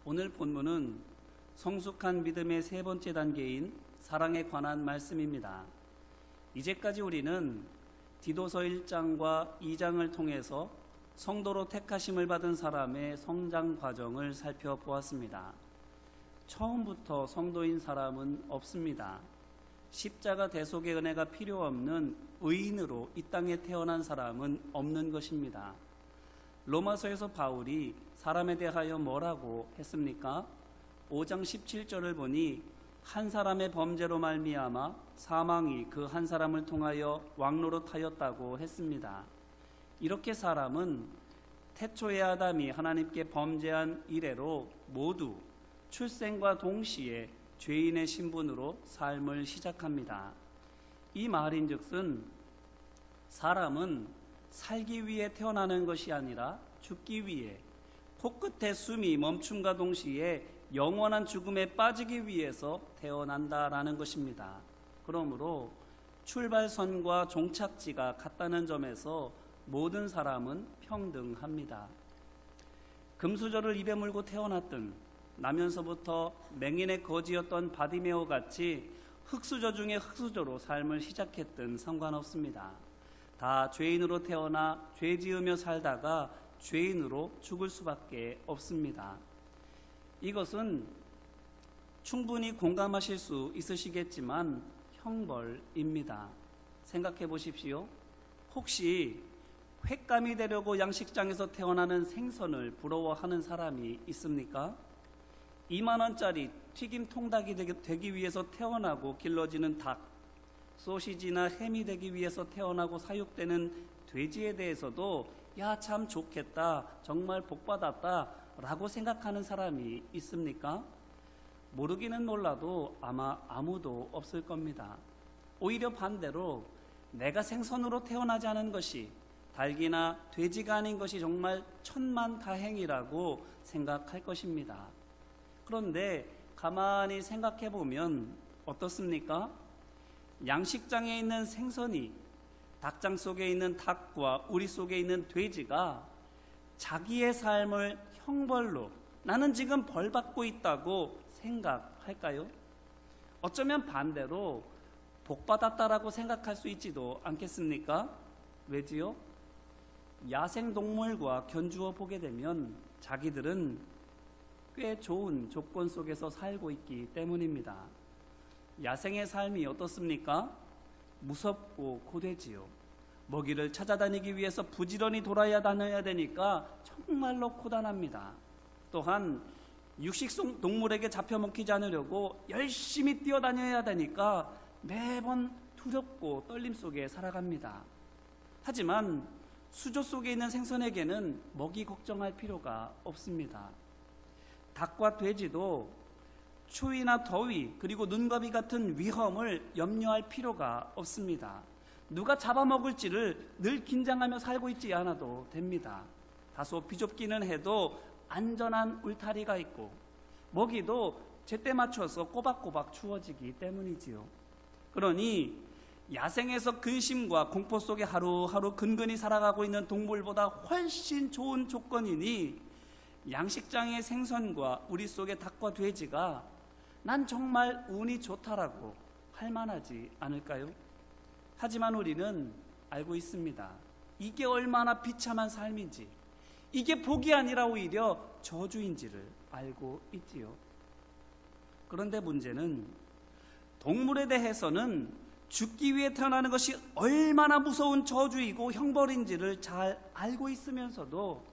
오늘 본문은 성숙한 믿음의 세 번째 단계인 사랑에 관한 말씀입니다. 이제까지 우리는 디도서 1장과 2장을 통해서 성도로 택하심을 받은 사람의 성장 과정을 살펴보았습니다. 처음부터 성도인 사람은 없습니다. 십자가 대속의 은혜가 필요 없는 의인으로 이 땅에 태어난 사람은 없는 것입니다. 로마서에서 바울이 사람에 대하여 뭐라고 했습니까? 5장 17절을 보니 한 사람의 범죄로 말미암아 사망이 그 한 사람을 통하여 왕노릇하였다고 했습니다. 이렇게 사람은 태초의 아담이 하나님께 범죄한 이래로 모두 출생과 동시에 죄인의 신분으로 삶을 시작합니다. 이 말인즉슨 사람은 살기 위해 태어나는 것이 아니라 죽기 위해, 코끝에 숨이 멈춤과 동시에 영원한 죽음에 빠지기 위해서 태어난다라는 것입니다. 그러므로 출발선과 종착지가 같다는 점에서 모든 사람은 평등합니다. 금수저를 입에 물고 태어났든 나면서부터 맹인의 거지였던 바디메오 같이 흙수저 중에 흙수저로 삶을 시작했든 상관없습니다. 다 죄인으로 태어나 죄 지으며 살다가 죄인으로 죽을 수밖에 없습니다. 이것은 충분히 공감하실 수 있으시겠지만 형벌입니다. 생각해 보십시오. 혹시 횟감이 되려고 양식장에서 태어나는 생선을 부러워하는 사람이 있습니까? 2만 원짜리 튀김 통닭이 되기 위해서 태어나고 길러지는 닭, 소시지나 햄이 되기 위해서 태어나고 사육되는 돼지에 대해서도 야, 참 좋겠다, 정말 복받았다 라고 생각하는 사람이 있습니까? 모르기는 몰라도 아마 아무도 없을 겁니다. 오히려 반대로 내가 생선으로 태어나지 않은 것이, 닭이나 돼지가 아닌 것이 정말 천만다행이라고 생각할 것입니다. 그런데 가만히 생각해 보면 어떻습니까? 양식장에 있는 생선이 닭장 속에 있는 닭과 우리 속에 있는 돼지가 자기의 삶을 형벌로, 나는 지금 벌 받고 있다고 생각할까요? 어쩌면 반대로 복 받았다라고 생각할 수 있지도 않겠습니까? 왜지요? 야생동물과 견주어 보게 되면 자기들은 꽤 좋은 조건 속에서 살고 있기 때문입니다. 야생의 삶이 어떻습니까? 무섭고 고되지요. 먹이를 찾아다니기 위해서 부지런히 다녀야 되니까 정말로 고단합니다. 또한 육식 동물에게 잡혀 먹히지 않으려고 열심히 뛰어다녀야 되니까 매번 두렵고 떨림 속에 살아갑니다. 하지만 수조 속에 있는 생선에게는 먹이 걱정할 필요가 없습니다. 닭과 돼지도 추위나 더위 그리고 눈겁이 같은 위험을 염려할 필요가 없습니다. 누가 잡아먹을지를 늘 긴장하며 살고 있지 않아도 됩니다. 다소 비좁기는 해도 안전한 울타리가 있고 먹이도 제때 맞춰서 꼬박꼬박 주어지기 때문이지요. 그러니 야생에서 근심과 공포 속에 하루하루 근근히 살아가고 있는 동물보다 훨씬 좋은 조건이니 양식장의 생선과 우리 속의 닭과 돼지가 난 정말 운이 좋다라고 할 만하지 않을까요? 하지만 우리는 알고 있습니다. 이게 얼마나 비참한 삶인지, 이게 복이 아니라 오히려 저주인지를 알고 있지요. 그런데 문제는 동물에 대해서는 죽기 위해 태어나는 것이 얼마나 무서운 저주이고 형벌인지를 잘 알고 있으면서도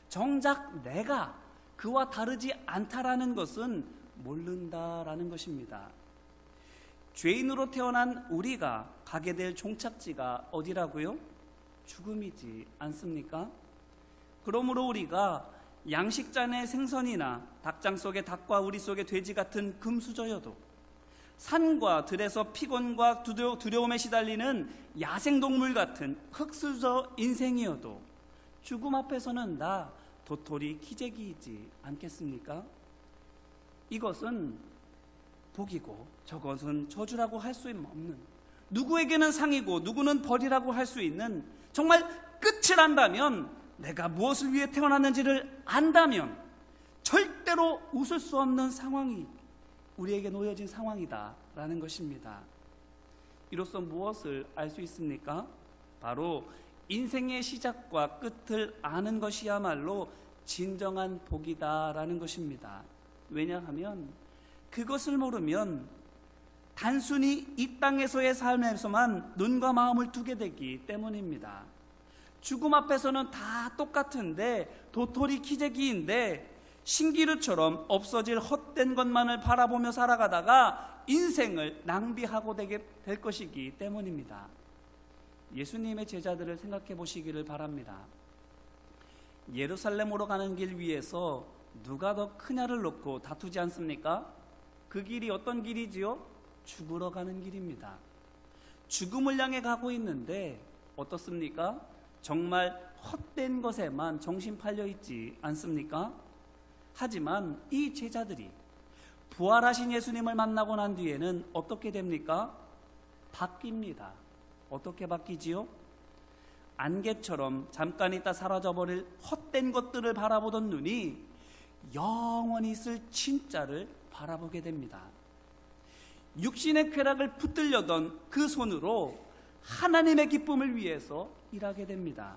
정작 내가 그와 다르지 않다라는 것은 모른다라는 것입니다. 죄인으로 태어난 우리가 가게 될 종착지가 어디라고요? 죽음이지 않습니까? 그러므로 우리가 양식장의 생선이나 닭장 속의 닭과 우리 속의 돼지 같은 금수저여도, 산과 들에서 피곤과 두려움에 시달리는 야생동물 같은 흙수저 인생이어도 죽음 앞에서는 나 도토리 기재기이지 않겠습니까? 이것은 복이고 저것은 저주라고 할 수 없는, 누구에게는 상이고 누구는 벌이라고 할 수 있는, 정말 끝을 안다면, 내가 무엇을 위해 태어났는지를 안다면 절대로 웃을 수 없는 상황이 우리에게 놓여진 상황이다라는 것입니다. 이로써 무엇을 알 수 있습니까? 바로 인생의 시작과 끝을 아는 것이야말로 진정한 복이다라는 것입니다. 왜냐하면 그것을 모르면 단순히 이 땅에서의 삶에서만 눈과 마음을 두게 되기 때문입니다. 죽음 앞에서는 다 똑같은데, 도토리 키재기인데 신기루처럼 없어질 헛된 것만을 바라보며 살아가다가 인생을 낭비하고 되게 될 것이기 때문입니다. 예수님의 제자들을 생각해 보시기를 바랍니다. 예루살렘으로 가는 길 위에서 누가 더 크냐를 놓고 다투지 않습니까? 그 길이 어떤 길이지요? 죽으러 가는 길입니다. 죽음을 향해 가고 있는데 어떻습니까? 정말 헛된 것에만 정신 팔려 있지 않습니까? 하지만 이 제자들이 부활하신 예수님을 만나고 난 뒤에는 어떻게 됩니까? 바뀝니다. 어떻게 바뀌지요? 안개처럼 잠깐 있다 사라져버릴 헛된 것들을 바라보던 눈이 영원히 있을 진짜를 바라보게 됩니다. 육신의 쾌락을 붙들려던 그 손으로 하나님의 기쁨을 위해서 일하게 됩니다.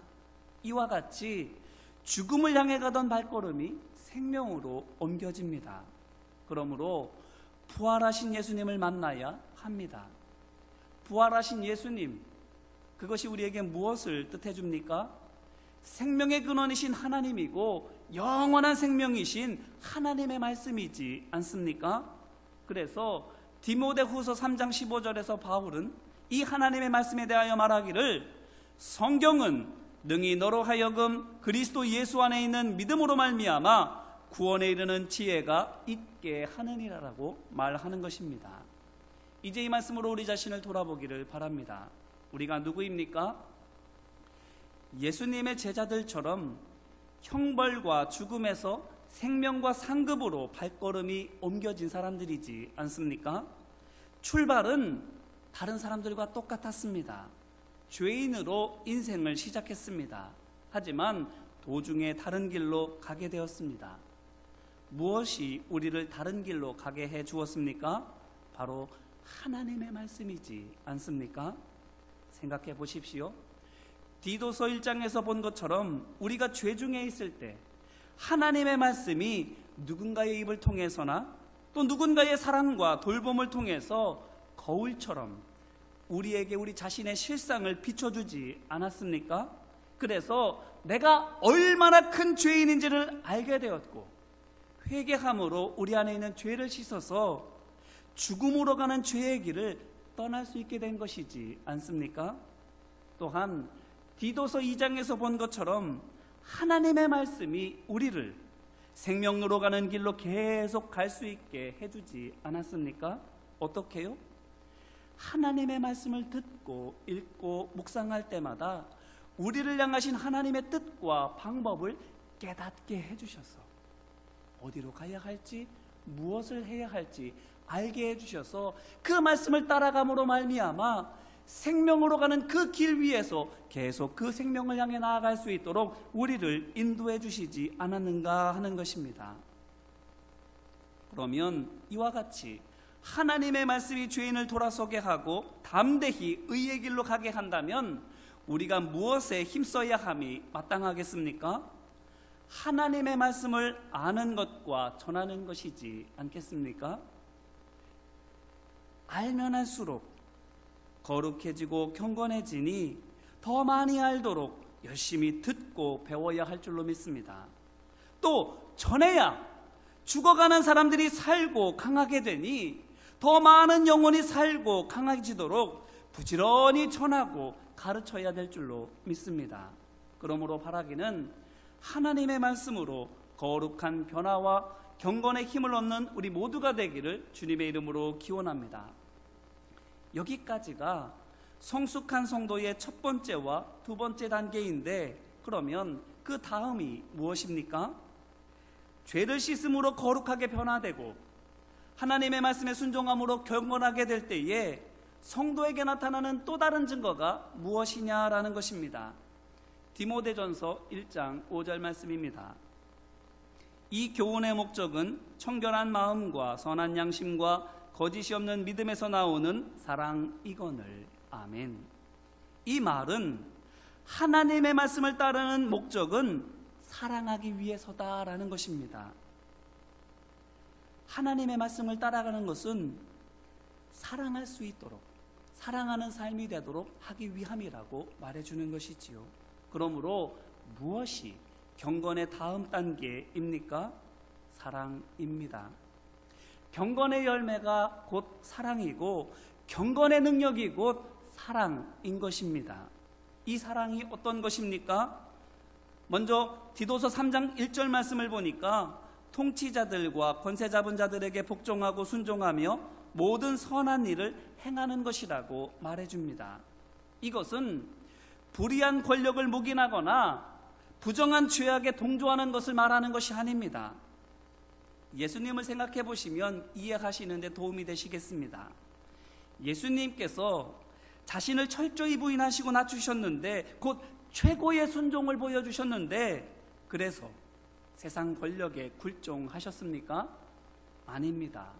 이와 같이 죽음을 향해 가던 발걸음이 생명으로 옮겨집니다. 그러므로 부활하신 예수님을 만나야 합니다. 부활하신 예수님, 그것이 우리에게 무엇을 뜻해 줍니까? 생명의 근원이신 하나님이고 영원한 생명이신 하나님의 말씀이지 않습니까? 그래서 디모데후서 3장 15절에서 바울은 이 하나님의 말씀에 대하여 말하기를, 성경은 능히 너로 하여금 그리스도 예수 안에 있는 믿음으로 말미암아 구원에 이르는 지혜가 있게 하느니라라고 말하는 것입니다. 이제 이 말씀으로 우리 자신을 돌아보기를 바랍니다. 우리가 누구입니까? 예수님의 제자들처럼 형벌과 죽음에서 생명과 상급으로 발걸음이 옮겨진 사람들이지 않습니까? 출발은 다른 사람들과 똑같았습니다. 죄인으로 인생을 시작했습니다. 하지만 도중에 다른 길로 가게 되었습니다. 무엇이 우리를 다른 길로 가게 해 주었습니까? 바로 하나님의 말씀이지 않습니까? 생각해 보십시오. 디도서 1장에서 본 것처럼 우리가 죄 중에 있을 때 하나님의 말씀이 누군가의 입을 통해서나 또 누군가의 사랑과 돌봄을 통해서 거울처럼 우리에게 우리 자신의 실상을 비춰주지 않았습니까? 그래서 내가 얼마나 큰 죄인인지를 알게 되었고, 회개함으로 우리 안에 있는 죄를 씻어서 죽음으로 가는 죄의 길을 떠날 수 있게 된 것이지 않습니까? 또한 디도서 2장에서 본 것처럼 하나님의 말씀이 우리를 생명으로 가는 길로 계속 갈 수 있게 해주지 않았습니까? 어떻게요? 하나님의 말씀을 듣고 읽고 묵상할 때마다 우리를 향하신 하나님의 뜻과 방법을 깨닫게 해주셔서 어디로 가야 할지, 무엇을 해야 할지 알게 해주셔서 그 말씀을 따라감으로 말미암아 생명으로 가는 그 길 위에서 계속 그 생명을 향해 나아갈 수 있도록 우리를 인도해 주시지 않았는가 하는 것입니다. 그러면 이와 같이 하나님의 말씀이 죄인을 돌아서게 하고 담대히 의의 길로 가게 한다면 우리가 무엇에 힘써야 함이 마땅하겠습니까? 하나님의 말씀을 아는 것과 전하는 것이지 않겠습니까? 알면 할수록 거룩해지고 경건해지니 더 많이 알도록 열심히 듣고 배워야 할 줄로 믿습니다. 또 전해야 죽어가는 사람들이 살고 강하게 되니 더 많은 영혼이 살고 강해지도록 부지런히 전하고 가르쳐야 될 줄로 믿습니다. 그러므로 바라기는 하나님의 말씀으로 거룩한 변화와 경건의 힘을 얻는 우리 모두가 되기를 주님의 이름으로 기원합니다. 여기까지가 성숙한 성도의 첫 번째와 두 번째 단계인데, 그러면 그 다음이 무엇입니까? 죄를 씻음으로 거룩하게 변화되고 하나님의 말씀에 순종함으로 경건하게 될 때에 성도에게 나타나는 또 다른 증거가 무엇이냐라는 것입니다. 디모데전서 1장 5절 말씀입니다. 이 교훈의 목적은 청결한 마음과 선한 양심과 거짓이 없는 믿음에서 나오는 사랑이거늘. 아멘. 이 말은 하나님의 말씀을 따르는 목적은 사랑하기 위해서다라는 것입니다. 하나님의 말씀을 따라가는 것은 사랑할 수 있도록, 사랑하는 삶이 되도록 하기 위함이라고 말해주는 것이지요. 그러므로 무엇이 경건의 다음 단계입니까? 사랑입니다. 경건의 열매가 곧 사랑이고 경건의 능력이 곧 사랑인 것입니다. 이 사랑이 어떤 것입니까? 먼저 디도서 3장 1절 말씀을 보니까 통치자들과 권세 잡은 자들에게 복종하고 순종하며 모든 선한 일을 행하는 것이라고 말해줍니다. 이것은 불의한 권력을 묵인하거나 부정한 죄악에 동조하는 것을 말하는 것이 아닙니다. 예수님을 생각해 보시면 이해하시는 데 도움이 되시겠습니다. 예수님께서 자신을 철저히 부인하시고 낮추셨는데 곧 최고의 순종을 보여주셨는데 그래서 세상 권력에 굴종하셨습니까? 아닙니다.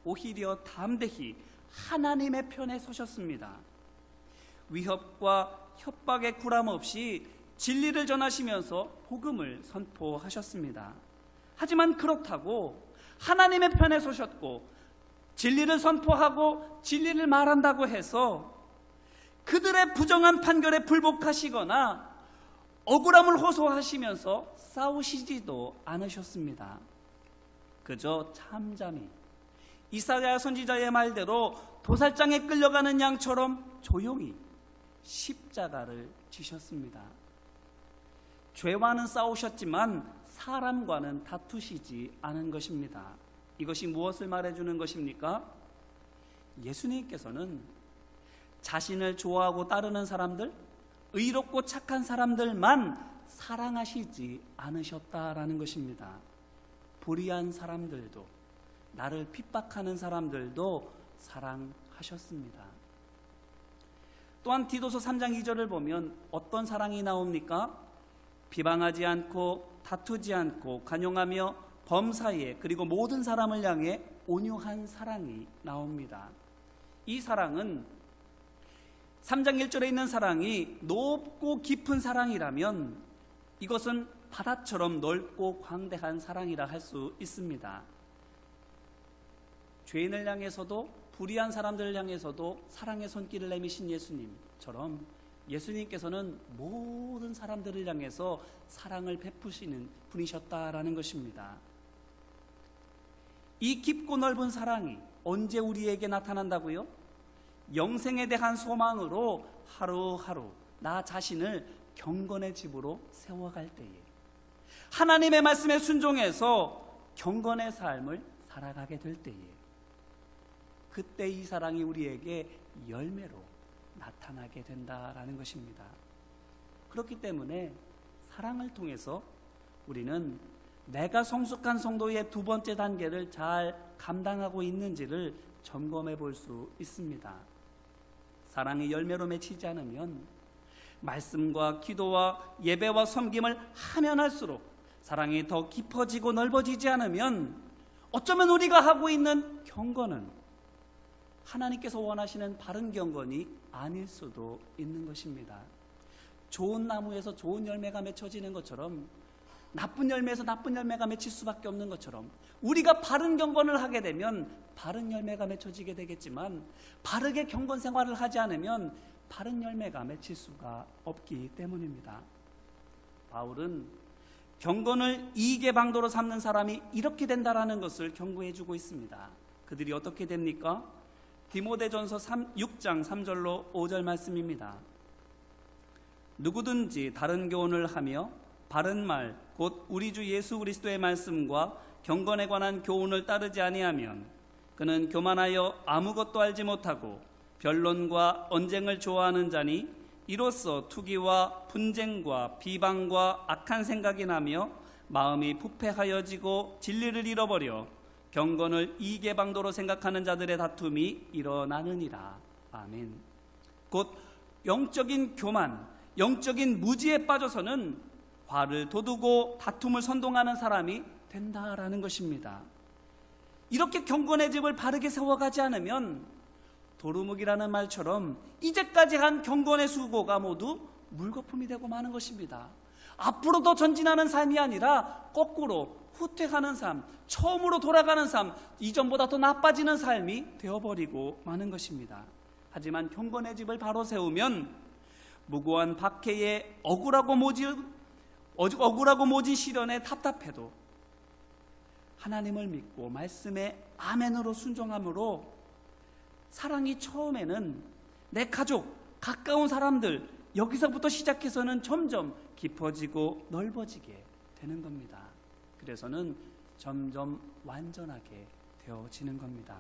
오히려 담대히 하나님의 편에 서셨습니다. 위협과 협박에 굴함 없이 진리를 전하시면서 복음을 선포하셨습니다. 하지만 그렇다고 하나님의 편에 서셨고 진리를 선포하고 진리를 말한다고 해서 그들의 부정한 판결에 불복하시거나 억울함을 호소하시면서 싸우시지도 않으셨습니다. 그저 잠잠히 이사야 선지자의 말대로 도살장에 끌려가는 양처럼 조용히 십자가를 지셨습니다. 죄와는 싸우셨지만 사람과는 다투시지 않은 것입니다. 이것이 무엇을 말해주는 것입니까? 예수님께서는 자신을 좋아하고 따르는 사람들, 의롭고 착한 사람들만 사랑하시지 않으셨다라는 것입니다. 불의한 사람들도, 나를 핍박하는 사람들도 사랑하셨습니다. 또한 디도서 3장 2절을 보면 어떤 사랑이 나옵니까? 비방하지 않고 다투지 않고 간용하며 범사에 그리고 모든 사람을 향해 온유한 사랑이 나옵니다. 이 사랑은 3장 1절에 있는 사랑이 높고 깊은 사랑이라면 이것은 바다처럼 넓고 광대한 사랑이라 할 수 있습니다. 죄인을 향해서도 불의한 사람들을 향해서도 사랑의 손길을 내미신 예수님처럼 예수님께서는 모든 사람들을 향해서 사랑을 베푸시는 분이셨다라는 것입니다. 이 깊고 넓은 사랑이 언제 우리에게 나타난다고요? 영생에 대한 소망으로 하루하루 나 자신을 경건의 집으로 세워갈 때에, 하나님의 말씀에 순종해서 경건의 삶을 살아가게 될 때에, 그때 이 사랑이 우리에게 열매로 나타나게 된다라는 것입니다. 그렇기 때문에 사랑을 통해서 우리는 내가 성숙한 성도의 두 번째 단계를 잘 감당하고 있는지를 점검해 볼 수 있습니다. 사랑이 열매로 맺히지 않으면 말씀과 기도와 예배와 섬김을 하면 할수록 사랑이 더 깊어지고 넓어지지 않으면 어쩌면 우리가 하고 있는 경건은 하나님께서 원하시는 바른 경건이 아닐 수도 있는 것입니다. 좋은 나무에서 좋은 열매가 맺혀지는 것처럼 나쁜 열매에서 나쁜 열매가 맺힐 수밖에 없는 것처럼 우리가 바른 경건을 하게 되면 바른 열매가 맺혀지게 되겠지만 바르게 경건 생활을 하지 않으면 바른 열매가 맺힐 수가 없기 때문입니다. 바울은 경건을 이익의 방도로 삼는 사람이 이렇게 된다라는 것을 경고해 주고 있습니다. 그들이 어떻게 됩니까? 디모데전서 6장 3절로 5절 말씀입니다. 누구든지 다른 교훈을 하며 바른 말 곧 우리 주 예수 그리스도의 말씀과 경건에 관한 교훈을 따르지 아니하면 그는 교만하여 아무것도 알지 못하고 변론과 언쟁을 좋아하는 자니 이로써 투기와 분쟁과 비방과 악한 생각이 나며 마음이 부패하여지고 진리를 잃어버려 경건을 이익의 방도로 생각하는 자들의 다툼이 일어나느니라. 아멘. 곧 영적인 교만, 영적인 무지에 빠져서는 화를 돋우고 다툼을 선동하는 사람이 된다라는 것입니다. 이렇게 경건의 집을 바르게 세워가지 않으면 도루묵이라는 말처럼 이제까지 한 경건의 수고가 모두 물거품이 되고 마는 것입니다. 앞으로 더 전진하는 삶이 아니라 거꾸로 후퇴하는 삶, 처음으로 돌아가는 삶, 이전보다 더 나빠지는 삶이 되어버리고 마는 것입니다. 하지만 경건의 집을 바로 세우면 무고한 박해에 억울하고 모진 시련에 답답해도 하나님을 믿고 말씀에 아멘으로 순종함으로 사랑이 처음에는 내 가족, 가까운 사람들, 여기서부터 시작해서는 점점 깊어지고 넓어지게 되는 겁니다. 그래서는 점점 완전하게 되어지는 겁니다.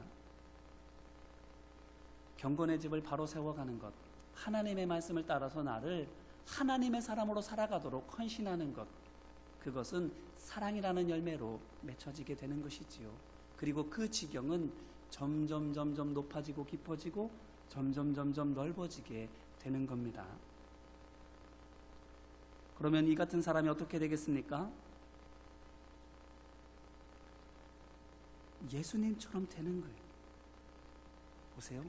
경건의 집을 바로 세워가는 것, 하나님의 말씀을 따라서 나를 하나님의 사람으로 살아가도록 헌신하는 것, 그것은 사랑이라는 열매로 맺혀지게 되는 것이지요. 그리고 그 지경은 점점 높아지고 깊어지고 점점 넓어지게 되는 겁니다. 그러면 이 같은 사람이 어떻게 되겠습니까? 예수님처럼 되는 거예요. 보세요.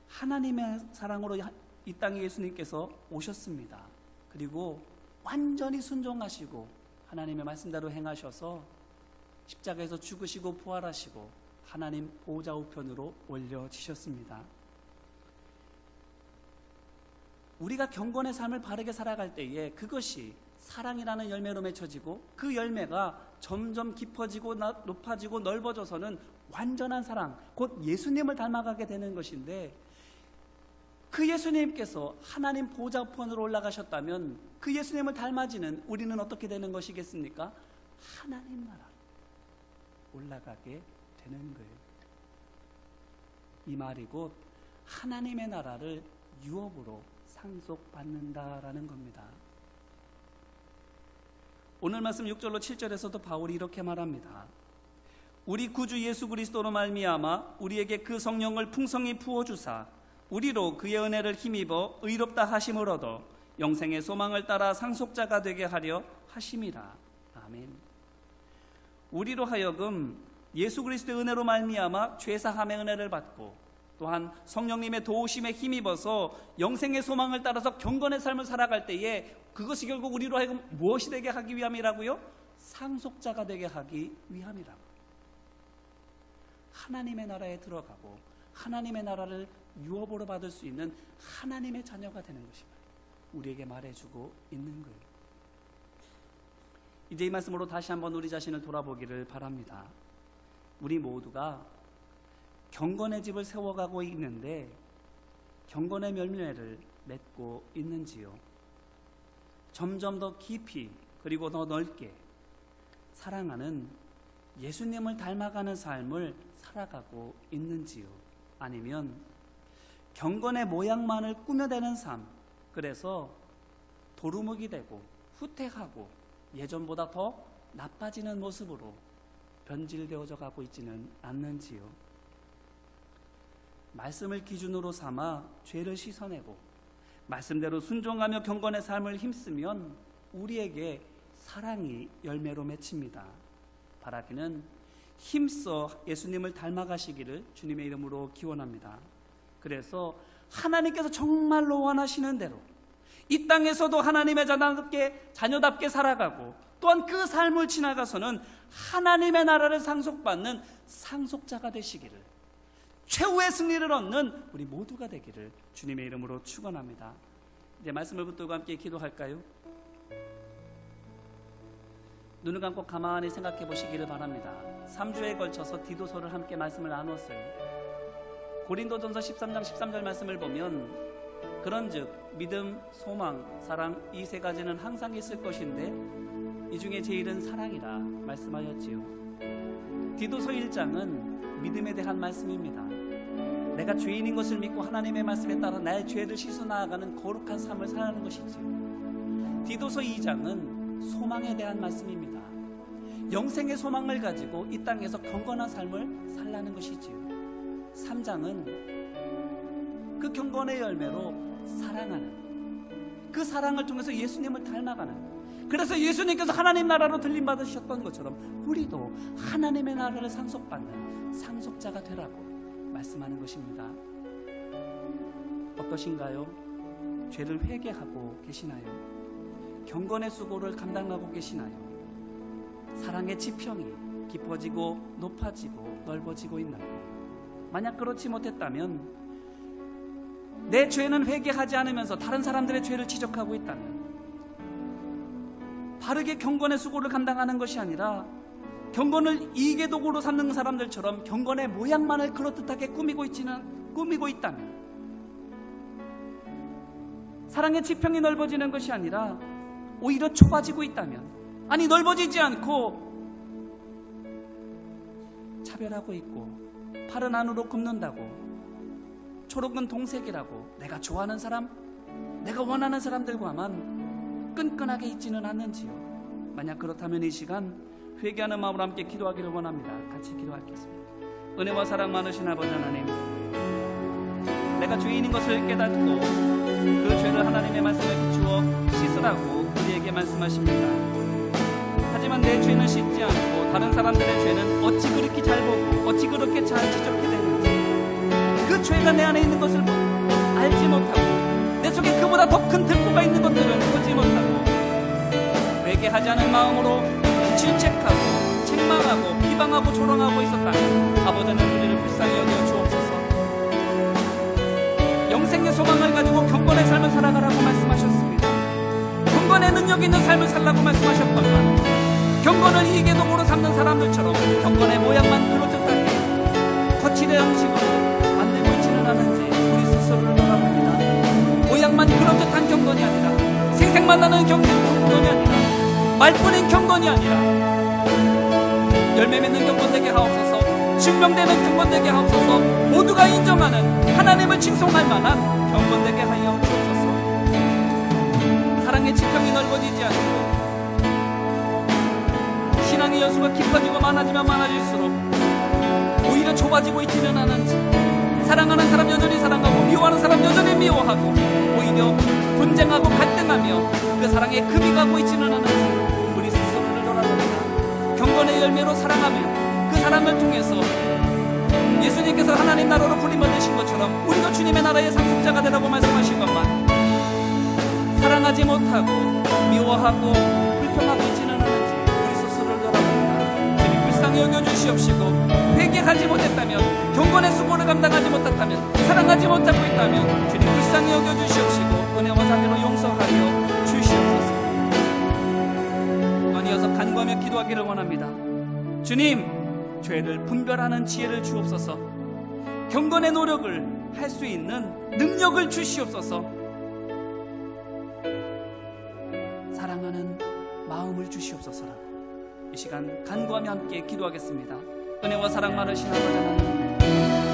하나님의 사랑으로 이 땅에 예수님께서 오셨습니다. 그리고 완전히 순종하시고 하나님의 말씀대로 행하셔서 십자가에서 죽으시고 부활하시고 하나님 보좌 우편으로 올려지셨습니다. 우리가 경건의 삶을 바르게 살아갈 때에 그것이 사랑이라는 열매로 맺혀지고 그 열매가 점점 깊어지고 높아지고 넓어져서는 완전한 사랑, 곧 예수님을 닮아가게 되는 것인데, 그 예수님께서 하나님 보좌 우편으로 올라가셨다면 그 예수님을 닮아지는 우리는 어떻게 되는 것이겠습니까? 하나님 나라 올라가게 되는 거예요. 이 말이 곧 하나님의 나라를 유업으로 상속받는다라는 겁니다. 오늘 말씀 6절로 7절에서도 바울이 이렇게 말합니다. 우리 구주 예수 그리스도로 말미암아 우리에게 그 성령을 풍성히 부어주사 우리로 그의 은혜를 힘입어 의롭다 하심을 얻어 영생의 소망을 따라 상속자가 되게 하려 하심이라. 아멘. 우리로 하여금 예수 그리스도의 은혜로 말미암아 죄사함의 은혜를 받고 또한 성령님의 도우심에 힘입어서 영생의 소망을 따라서 경건의 삶을 살아갈 때에 그것이 결국 우리로 하여금 무엇이 되게 하기 위함이라고요? 상속자가 되게 하기 위함이라고. 하나님의 나라에 들어가고 하나님의 나라를 유업으로 받을 수 있는 하나님의 자녀가 되는 것입니다. 우리에게 말해주고 있는 거예요. 이제 이 말씀으로 다시 한번 우리 자신을 돌아보기를 바랍니다. 우리 모두가 경건의 집을 세워가고 있는데 경건의 열매를 맺고 있는지요? 점점 더 깊이 그리고 더 넓게 사랑하는 예수님을 닮아가는 삶을 살아가고 있는지요? 아니면 경건의 모양만을 꾸며대는 삶, 그래서 도루묵이 되고 후퇴하고 예전보다 더 나빠지는 모습으로 변질되어져 가고 있지는 않는지요? 말씀을 기준으로 삼아 죄를 씻어내고 말씀대로 순종하며 경건의 삶을 힘쓰면 우리에게 사랑이 열매로 맺힙니다. 바라기는 힘써 예수님을 닮아가시기를 주님의 이름으로 기원합니다. 그래서 하나님께서 정말로 원하시는 대로 이 땅에서도 하나님의 자녀답게 살아가고 또한 그 삶을 지나가서는 하나님의 나라를 상속받는 상속자가 되시기를, 최후의 승리를 얻는 우리 모두가 되기를 주님의 이름으로 축원합니다. 이제 말씀을 붙들고 함께 기도할까요? 눈을 감고 가만히 생각해 보시기를 바랍니다. 3주에 걸쳐서 디도서를 함께 말씀을 나눴어요. 고린도전서 13장 13절 말씀을 보면 그런즉 믿음, 소망, 사랑 이 세 가지는 항상 있을 것인데 이 중에 제일은 사랑이라 말씀하였지요. 디도서 1장은 믿음에 대한 말씀입니다. 내가 죄인인 것을 믿고 하나님의 말씀에 따라 나의 죄를 씻어 나아가는 거룩한 삶을 살아가는 것이지요. 디도서 2장은 소망에 대한 말씀입니다. 영생의 소망을 가지고 이 땅에서 경건한 삶을 살라는 것이지요. 3장은 그 경건의 열매로 사랑하는, 그 사랑을 통해서 예수님을 닮아가는, 그래서 예수님께서 하나님 나라로 들림받으셨던 것처럼 우리도 하나님의 나라를 상속받는 상속자가 되라고 말씀하는 것입니다. 어떠신가요? 죄를 회개하고 계시나요? 경건의 수고를 감당하고 계시나요? 사랑의 지평이 깊어지고 높아지고 넓어지고 있나요? 만약 그렇지 못했다면, 내 죄는 회개하지 않으면서 다른 사람들의 죄를 지적하고 있다면, 바르게 경건의 수고를 감당하는 것이 아니라 경건을 이익의 도구로 삼는 사람들처럼 경건의 모양만을 그럴듯하게 꾸미고 있다면, 사랑의 지평이 넓어지는 것이 아니라 오히려 좁아지고 있다면, 아니 넓어지지 않고 차별하고 있고 팔은 안으로 굽는다고, 초록은 동색이라고 내가 좋아하는 사람, 내가 원하는 사람들과만 끈끈하게 있지는 않는지요? 만약 그렇다면 이 시간 회개하는 마음으로 함께 기도하기를 원합니다. 같이 기도하겠습니다. 은혜와 사랑 많으신 아버지 하나님, 내가 죄인인 것을 깨닫고 그 죄를 하나님의 말씀에 비추어 씻으라고 우리에게 말씀하십니다. 하지만 내 죄는 씻지 않고 다른 사람들의 죄는 어찌 그렇게 잘 보고 어찌 그렇게 잘 지적해 되는지, 그 죄가 내 안에 있는 것을 알지 못하고 내 속에 그보다 더 큰 들보가 있는 것들을 보지 못하고 회개하지 않은 마음으로 질책하고 책망하고 비방하고 조롱하고 있었다면 아버지는 우리를 불쌍히 여겨 주옵소서. 영생의 소망을 가지고 경건의 삶을 살아가라고 말씀하셨습니다. 경건의 능력 있는 삶을 살라고 말씀하셨건만, 경건을 이익의 도구로 삼는 사람들처럼 경건의 모양만 그럴듯하게 거칠의 형식으로 만들고 있지는 않은지 우리 스스로를 돌아봅니다. 모양만 그럴듯한 경건이 아니라, 생색만 나는 경건이 아니라, 말뿐인 경건이 아니라 열매 맺는 경건 되게 하옵소서. 증명되는 경건 되게 하옵소서. 모두가 인정하는, 하나님을 칭송할 만한 경건 되게 하여 주옵소서. 사랑의 지평이 넓어지지 않고 신앙의 여수가 깊어지고 많아지면 많아질수록 오히려 좁아지고 있지는 않은지, 사랑하는 사람 여전히 사랑하고 미워하는 사람 여전히 미워하고 오히려 분쟁하고 갈등하며 그 사랑에 금이 가고 있지는 않은지 우리 스스로를 돌아봅니다. 경건의 열매로 사랑하며 그 사랑을 통해서 예수님께서 하나님 나라로 부림받으신 것처럼 우리도 주님의 나라의 상속자가 되라고 말씀하신 것만, 사랑하지 못하고 미워하고 불평하고 있지는 않은지 우리 스스로를 돌아봅니다. 주님 불쌍히 여겨주시옵시고, 회개하지 못했다면, 경건의 수고를 감당하지 못했다면, 사랑하지 못하고 있다면 주님 불쌍히 여겨주시옵시고 은혜와 자비로 용서하여 주시옵소서. 아니어서 간구하며 기도하기를 원합니다. 주님, 죄를 분별하는 지혜를 주옵소서. 경건의 노력을 할 수 있는 능력을 주시옵소서. 사랑하는 마음을 주시옵소서라고 이 시간 간구하며 함께 기도하겠습니다. 은혜와 사랑 많으신 아버지 하나님,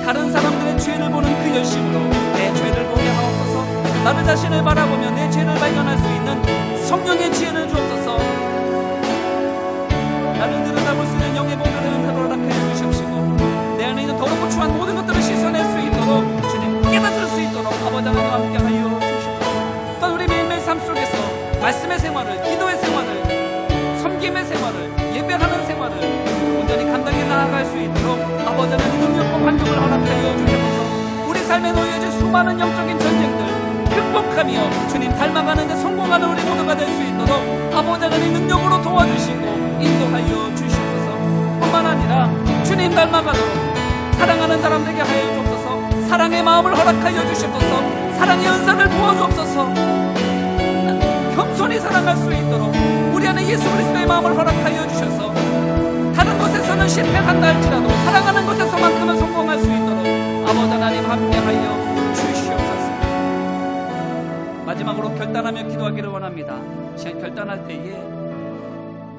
다른 사람들의 죄를 보는 그 열심으로 내 죄를 보게 하옵소서. 나를 자신을 바라보며 내 죄를 발견할 수 있는 성령의 지혜를 주옵소서. 나를 들여다볼 수 있는 영의 보혈의 은혜로 허락하여 주십시고, 내 안에 있는 더럽고 추한 모든 것들을 씻어낼 수 있도록, 주님 깨닫을 수 있도록 아버지 하나님 함께 하여 주십시오. 또한 우리 매일매일 삶 속에서 말씀의 생활을, 기도의 생활을, 섬김의 생활을, 예배하는 생활을 온전히 감당해 나아갈 수 있도록 아버지 하나님 능력과 환경을 허락하여 주옵소서. 우리 삶에 놓여진 수많은 영적인 전쟁들 극복하며 주님 닮아가는 데 성공하는 우리 모두가 될 수 있도록 아버지 하나님 능력으로 도와주시고 인도하여 주시옵소서. 뿐만 아니라 주님 닮아가도록 사랑하는 사람 되게 하여 주옵소서. 사랑의 마음을 허락하여 주시옵소서. 사랑의 은사를 부어주옵소서. 겸손히 사랑할 수 있도록 우리 안에 예수 그리스도의 마음을 허락하여 주셔서 다른 곳에서는 실패한다 할지라도 사랑하는 곳에서만큼은 성공할 수 있도록 아버지 하나님 함께하여 주시옵소서. 마지막으로 결단하며 기도하기를 원합니다. 시간 결단할 때에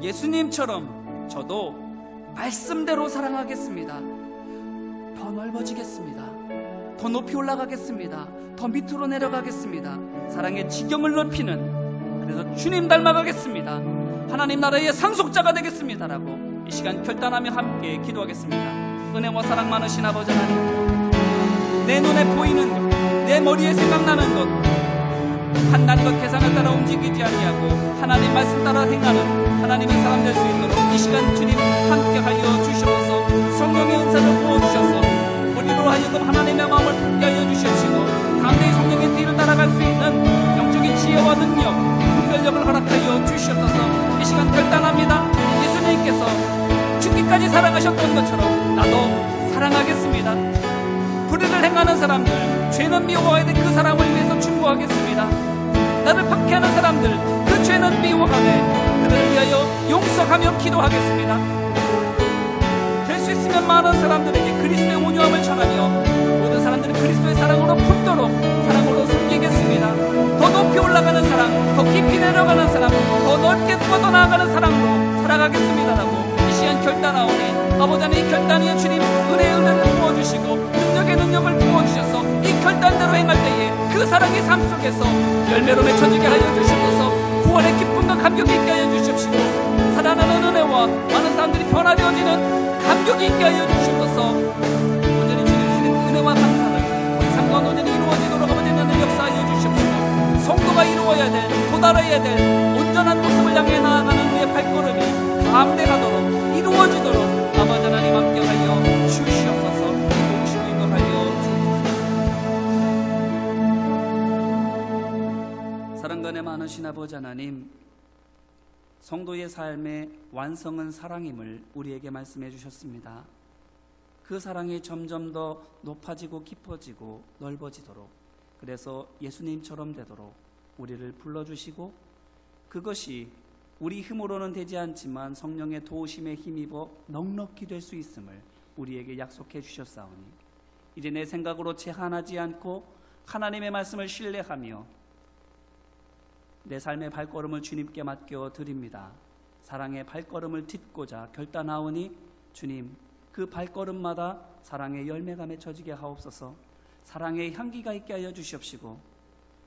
예수님처럼 저도 말씀대로 사랑하겠습니다. 더 넓어지겠습니다. 더 높이 올라가겠습니다. 더 밑으로 내려가겠습니다. 사랑의 지경을 넓히는, 그래서 주님 닮아가겠습니다. 하나님 나라의 상속자가 되겠습니다라고 이 시간 결단하며 함께 기도하겠습니다. 은혜와 사랑 많으신 아버지 하나님, 내 눈에 보이는 것, 내 머리에 생각나는 것, 한낱 것 계산을 따라 움직이지 아니하고 하나님 말씀 따라 행하는 하나님의 사람 될 수 있도록 이 시간 주님 함께하여 주시옵소서. 성령의 은사를 부어주셔서 우리로 하여금 하나님의 마음을 품게 하여 주시옵시고 담대히 성령의 뒤를 따라갈 수 있는 영적인 지혜와 능력, 분별력을 허락하여 주시옵소서. 이 시간 결단합니다. 예수님께서 죽기까지 사랑하셨던 것처럼 나도 사랑하겠습니다. 불의를 행하는 사람들, 죄는 미워해야 돼. 그 사람을 위해서 충고하겠습니다. 나를 박해하는 사람들, 그 죄는 미워하되 그들을 위하여 용서하며 기도하겠습니다. 될 수 있으면 많은 사람들에게 그리스도의 온유함을 전하며 모든 사람들은 그리스도의 사랑으로 품도록 사랑으로 섬기겠습니다. 더 높이 올라가는 사랑, 더 깊이 내려가는 사랑, 더 넓게 뻗어나가는 사랑으로 살아가겠습니다라고 이 시간 결단하오니 아버지 하나님, 이 결단 위에 주님 은혜의 은혜를 부어주시고 능력의 능력을 부어주셔서 이 결단대로 행할 때에 그 사랑의 삶 속에서 열매로 맺혀지게 하여 주시옵소서. 구원의 기쁨과 감격이 있게 하여 주시옵시고 살아나는 은혜와 많은 사람들이 변화되어지는 감격이 있게 하여 주시옵소서. 온전히 주님 은혜와 감사를 우리 삶과 온전히 이루어지도록 아버지 하나님 역사하여 주시옵시고 성도가 이루어야 될, 도달해야 될 온전한 모습을 향해 나아가는 우리의 발걸음이 담대하도록 이루어지도록 아버지 하나님 함께하여 주시옵소서. 도우시고 인도하여 주옵소서. 사랑간에 많으신 아버지 하나님, 성도의 삶의 완성은 사랑임을 우리에게 말씀해 주셨습니다. 그 사랑이 점점 더 높아지고 깊어지고 넓어지도록, 그래서 예수님처럼 되도록 우리를 불러주시고 그것이 우리 힘으로는 되지 않지만 성령의 도우심에 힘입어 넉넉히 될 수 있음을 우리에게 약속해 주셨사오니 이제 내 생각으로 제한하지 않고 하나님의 말씀을 신뢰하며 내 삶의 발걸음을 주님께 맡겨 드립니다. 사랑의 발걸음을 딛고자 결단하오니 주님, 그 발걸음마다 사랑의 열매가 맺혀지게 하옵소서. 사랑의 향기가 있게 하여 주시옵시고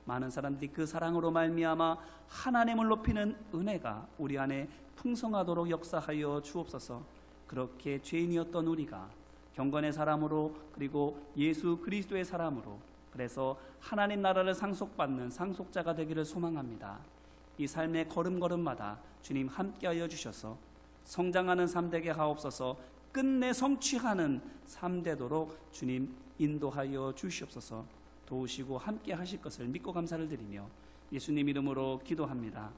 많은 사람들이 그 사랑으로 말미암아 하나님을 높이는 은혜가 우리 안에 풍성하도록 역사하여 주옵소서. 그렇게 죄인이었던 우리가 경건의 사람으로, 그리고 예수 그리스도의 사람으로, 그래서 하나님 나라를 상속받는 상속자가 되기를 소망합니다. 이 삶의 걸음걸음마다 주님 함께하여 주셔서 성장하는 삶 되게 하옵소서. 끝내 성취하는 삶 되도록 주님 인도하여 주시옵소서. 도우시고 함께 하실 것을 믿고 감사를 드리며 예수님 이름으로 기도합니다.